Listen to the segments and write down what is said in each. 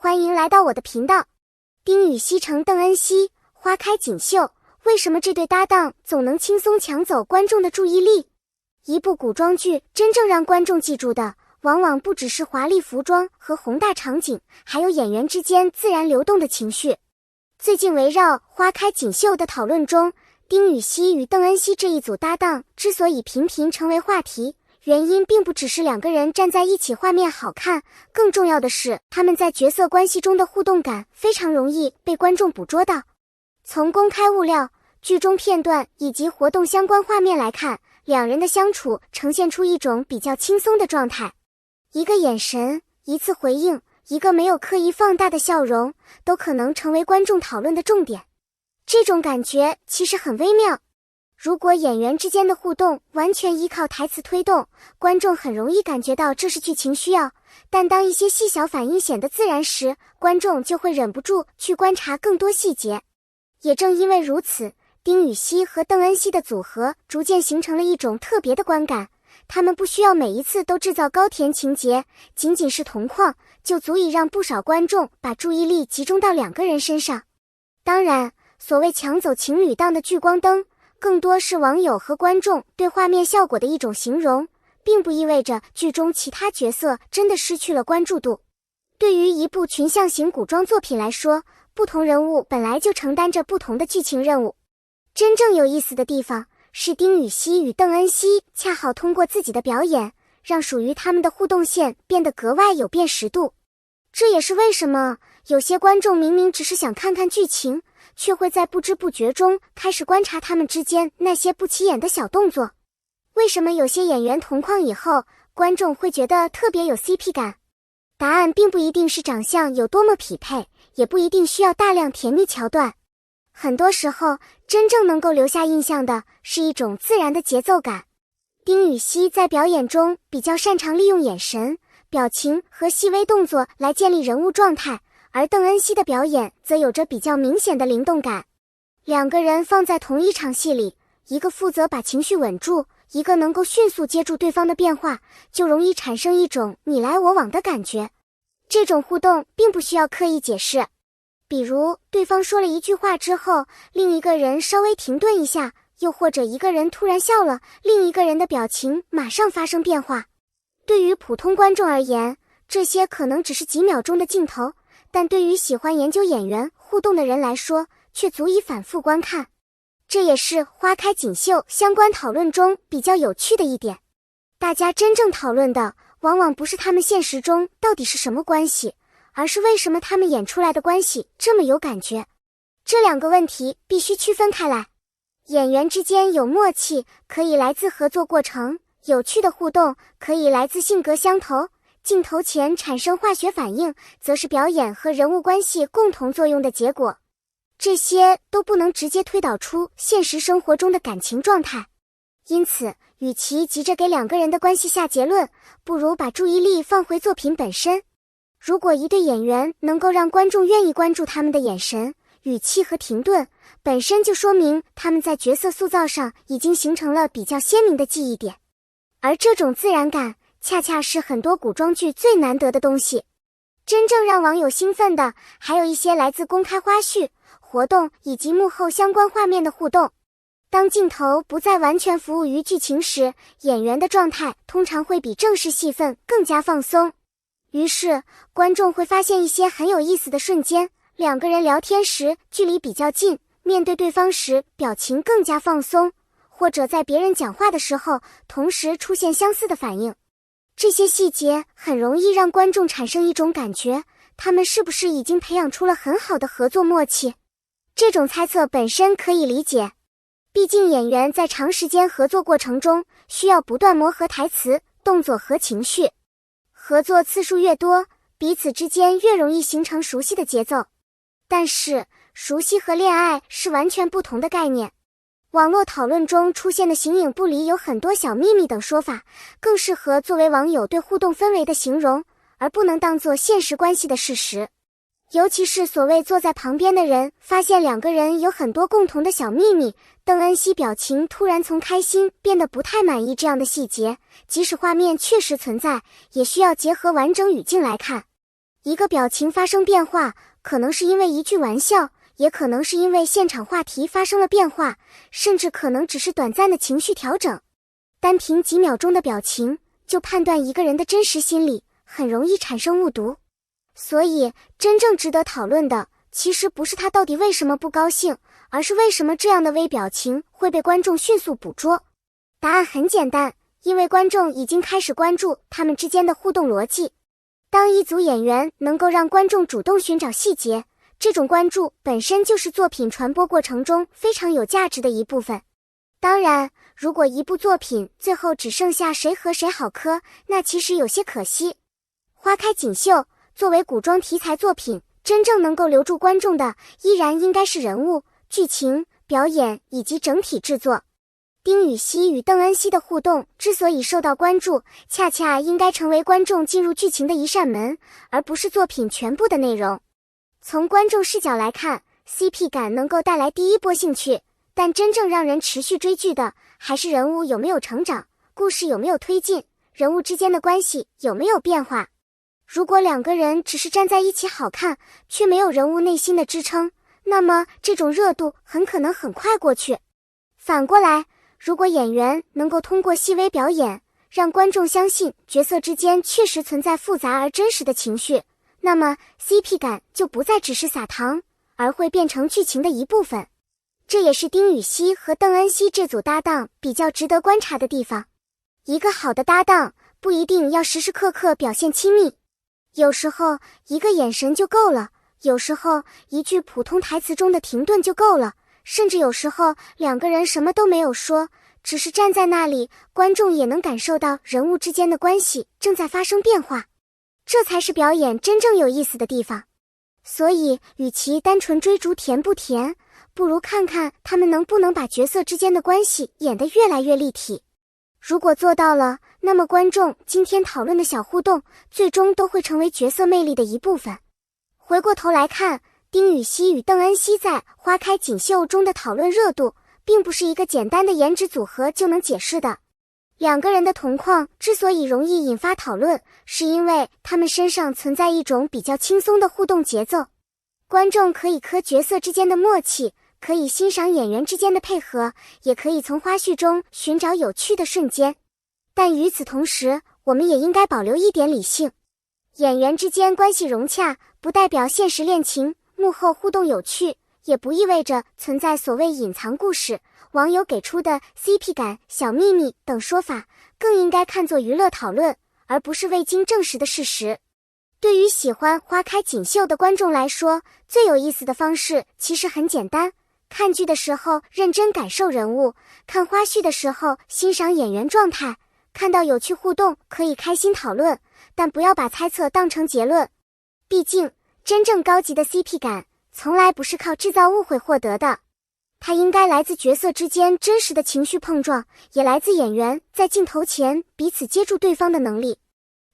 欢迎来到我的频道。丁禹兮乘邓恩熙，花开锦绣，为什么这对搭档总能轻松抢走观众的注意力？一部古装剧真正让观众记住的，往往不只是华丽服装和宏大场景，还有演员之间自然流动的情绪。最近围绕花开锦绣的讨论中，丁禹兮与邓恩熙这一组搭档之所以频频成为话题，原因并不只是两个人站在一起画面好看，更重要的是他们在角色关系中的互动感非常容易被观众捕捉到。从公开物料、剧中片段以及活动相关画面来看，两人的相处呈现出一种比较轻松的状态。一个眼神，一次回应，一个没有刻意放大的笑容，都可能成为观众讨论的重点。这种感觉其实很微妙。如果演员之间的互动完全依靠台词推动，观众很容易感觉到这是剧情需要，但当一些细小反应显得自然时，观众就会忍不住去观察更多细节。也正因为如此，丁禹兮和邓恩熙的组合逐渐形成了一种特别的观感，他们不需要每一次都制造高甜情节，仅仅是同框就足以让不少观众把注意力集中到两个人身上。当然，所谓抢走情侣档的聚光灯，更多是网友和观众对画面效果的一种形容，并不意味着剧中其他角色真的失去了关注度。对于一部群像型古装作品来说，不同人物本来就承担着不同的剧情任务。真正有意思的地方是丁禹兮与邓恩熙恰好通过自己的表演，让属于他们的互动线变得格外有辨识度。这也是为什么有些观众明明只是想看看剧情，却会在不知不觉中开始观察他们之间那些不起眼的小动作。为什么有些演员同框以后，观众会觉得特别有 CP 感？答案并不一定是长相有多么匹配，也不一定需要大量甜蜜桥段。很多时候，真正能够留下印象的是一种自然的节奏感。丁禹兮在表演中比较擅长利用眼神、表情和细微动作来建立人物状态，而邓恩熙的表演则有着比较明显的灵动感。两个人放在同一场戏里，一个负责把情绪稳住，一个能够迅速接住对方的变化，就容易产生一种你来我往的感觉。这种互动并不需要刻意解释，比如对方说了一句话之后，另一个人稍微停顿一下，又或者一个人突然笑了，另一个人的表情马上发生变化。对于普通观众而言，这些可能只是几秒钟的镜头，但对于喜欢研究演员互动的人来说，却足以反复观看。这也是花开锦绣相关讨论中比较有趣的一点。大家真正讨论的，往往不是他们现实中到底是什么关系，而是为什么他们演出来的关系这么有感觉。这两个问题必须区分开来。演员之间有默契，可以来自合作过程；有趣的互动，可以来自性格相投；镜头前产生化学反应，则是表演和人物关系共同作用的结果。这些都不能直接推导出现实生活中的感情状态。因此，与其急着给两个人的关系下结论，不如把注意力放回作品本身。如果一对演员能够让观众愿意关注他们的眼神、语气和停顿，本身就说明他们在角色塑造上已经形成了比较鲜明的记忆点。而这种自然感，恰恰是很多古装剧最难得的东西。真正让网友兴奋的，还有一些来自公开花絮、活动以及幕后相关画面的互动。当镜头不再完全服务于剧情时，演员的状态通常会比正式戏份更加放松。于是，观众会发现一些很有意思的瞬间，两个人聊天时距离比较近，面对对方时表情更加放松，或者在别人讲话的时候，同时出现相似的反应。这些细节很容易让观众产生一种感觉，他们是不是已经培养出了很好的合作默契？这种猜测本身可以理解，毕竟演员在长时间合作过程中需要不断磨合台词、动作和情绪。合作次数越多，彼此之间越容易形成熟悉的节奏。但是，熟悉和恋爱是完全不同的概念。网络讨论中出现的形影不离有很多小秘密等说法，更适合作为网友对互动氛围的形容，而不能当作现实关系的事实。尤其是所谓坐在旁边的人发现两个人有很多共同的小秘密，邓恩熙表情突然从开心变得不太满意这样的细节，即使画面确实存在，也需要结合完整语境来看。一个表情发生变化，可能是因为一句玩笑，也可能是因为现场话题发生了变化，甚至可能只是短暂的情绪调整。单凭几秒钟的表情，就判断一个人的真实心理，很容易产生误读。所以，真正值得讨论的，其实不是他到底为什么不高兴，而是为什么这样的微表情会被观众迅速捕捉。答案很简单，因为观众已经开始关注他们之间的互动逻辑。当一组演员能够让观众主动寻找细节，这种关注本身就是作品传播过程中非常有价值的一部分。当然，如果一部作品最后只剩下谁和谁好磕，那其实有些可惜。花开锦绣作为古装题材作品，真正能够留住观众的，依然应该是人物、剧情、表演以及整体制作。丁禹兮与邓恩熙的互动之所以受到关注，恰恰应该成为观众进入剧情的一扇门，而不是作品全部的内容。从观众视角来看， CP 感能够带来第一波兴趣，但真正让人持续追剧的，还是人物有没有成长，故事有没有推进，人物之间的关系有没有变化。如果两个人只是站在一起好看，却没有人物内心的支撑，那么这种热度很可能很快过去。反过来，如果演员能够通过细微表演，让观众相信角色之间确实存在复杂而真实的情绪，那么 CP 感就不再只是撒糖，而会变成剧情的一部分。这也是丁禹兮和邓恩熙这组搭档比较值得观察的地方。一个好的搭档不一定要时时刻刻表现亲密，有时候一个眼神就够了，有时候一句普通台词中的停顿就够了，甚至有时候两个人什么都没有说，只是站在那里，观众也能感受到人物之间的关系正在发生变化。这才是表演真正有意思的地方。所以，与其单纯追逐甜不甜，不如看看他们能不能把角色之间的关系演得越来越立体。如果做到了，那么观众今天讨论的小互动，最终都会成为角色魅力的一部分。回过头来看，丁禹兮与邓恩熙在《花开锦绣》中的讨论热度，并不是一个简单的颜值组合就能解释的。两个人的同框之所以容易引发讨论，是因为他们身上存在一种比较轻松的互动节奏。观众可以磕角色之间的默契，可以欣赏演员之间的配合，也可以从花絮中寻找有趣的瞬间。但与此同时，我们也应该保留一点理性。演员之间关系融洽，不代表现实恋情，幕后互动有趣，也不意味着存在所谓隐藏故事。网友给出的 CP 感、小秘密等说法，更应该看作娱乐讨论，而不是未经证实的事实。对于喜欢花开锦绣的观众来说，最有意思的方式其实很简单，看剧的时候认真感受人物，看花絮的时候欣赏演员状态，看到有趣互动可以开心讨论，但不要把猜测当成结论。毕竟，真正高级的 CP 感，从来不是靠制造误会获得的。它应该来自角色之间真实的情绪碰撞，也来自演员在镜头前彼此接住对方的能力。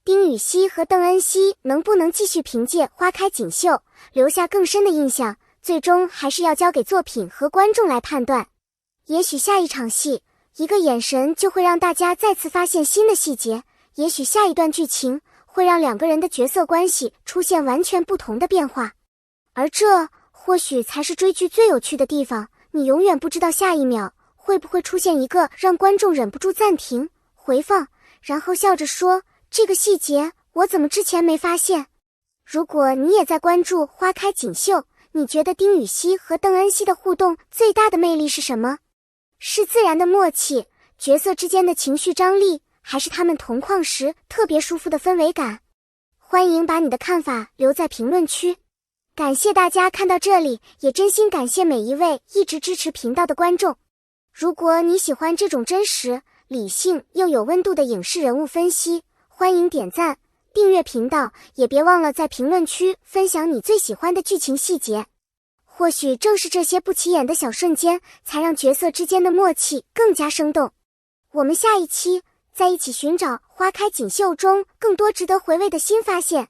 丁禹兮和邓恩熙能不能继续凭借《花开锦绣》留下更深的印象，最终还是要交给作品和观众来判断。也许下一场戏，一个眼神就会让大家再次发现新的细节，也许下一段剧情会让两个人的角色关系出现完全不同的变化。而这或许才是追剧最有趣的地方，你永远不知道下一秒会不会出现一个让观众忍不住暂停、回放，然后笑着说，这个细节我怎么之前没发现。如果你也在关注《花开锦绣》，你觉得丁禹兮和邓恩熙的互动最大的魅力是什么？是自然的默契，角色之间的情绪张力，还是他们同框时特别舒服的氛围感？欢迎把你的看法留在评论区。感谢大家看到这里，也真心感谢每一位一直支持频道的观众。如果你喜欢这种真实、理性又有温度的影视人物分析，欢迎点赞、订阅频道，也别忘了在评论区分享你最喜欢的剧情细节。或许正是这些不起眼的小瞬间，才让角色之间的默契更加生动。我们下一期再一起寻找《花开锦绣》中更多值得回味的新发现。